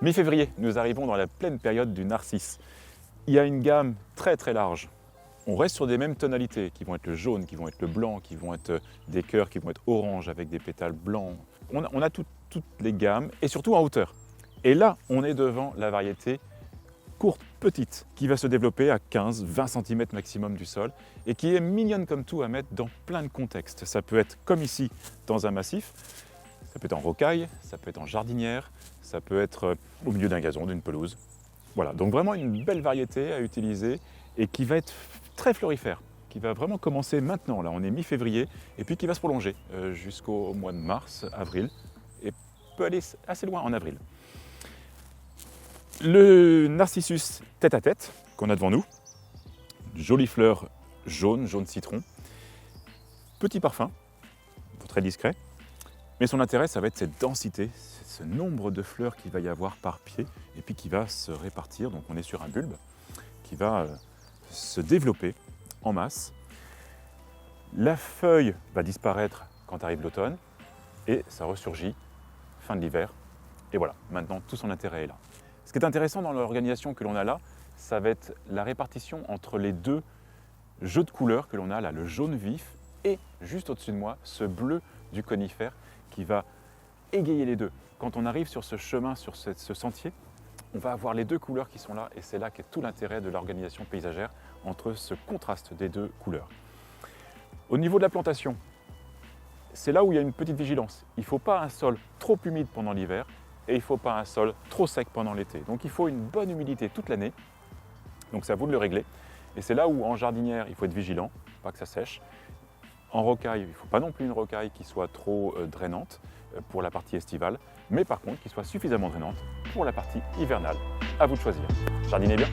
Mi-février, nous arrivons dans la pleine période du narcisse. Il y a une gamme très très large. On reste sur des mêmes tonalités qui vont être le jaune, qui vont être le blanc, qui vont être des cœurs, qui vont être orange avec des pétales blancs. On a toutes les gammes et surtout en hauteur. Et là, on est devant la variété courte, petite, qui va se développer à 15-20 cm maximum du sol et qui est mignonne comme tout à mettre dans plein de contextes. Ça peut être comme ici dans un massif, ça peut être en rocaille, ça peut être en jardinière, ça peut être au milieu d'un gazon, d'une pelouse. Voilà, donc vraiment une belle variété à utiliser et qui va être très florifère, qui va vraiment commencer maintenant, là on est mi-février, et puis qui va se prolonger jusqu'au mois de mars, avril, et peut aller assez loin en avril. Le narcissus tête à tête qu'on a devant nous, jolie fleur jaune citron, petit parfum, très discret, mais son intérêt ça va être cette densité, ce nombre de fleurs qu'il va y avoir par pied et puis qui va se répartir, donc on est sur un bulbe qui va se développer en masse. La feuille va disparaître quand arrive l'automne et ça ressurgit fin de l'hiver. Et voilà, maintenant tout son intérêt est là. Ce qui est intéressant dans l'organisation que l'on a là, ça va être la répartition entre les deux jeux de couleurs que l'on a là, le jaune vif et juste au-dessus de moi, ce bleu du conifère qui va égayer les deux. Quand on arrive sur ce chemin, sur ce sentier, on va avoir les deux couleurs qui sont là et c'est là qu'est tout l'intérêt de l'organisation paysagère entre ce contraste des deux couleurs. Au niveau de la plantation, c'est là où il y a une petite vigilance. Il ne faut pas un sol trop humide pendant l'hiver et il ne faut pas un sol trop sec pendant l'été. Donc il faut une bonne humidité toute l'année, donc c'est à vous de le régler. Et c'est là où en jardinière, il faut être vigilant, pas que ça sèche. En rocaille, il ne faut pas non plus une rocaille qui soit trop drainante pour la partie estivale, mais par contre qui soit suffisamment drainante pour la partie hivernale. À vous de choisir. Jardinez bien.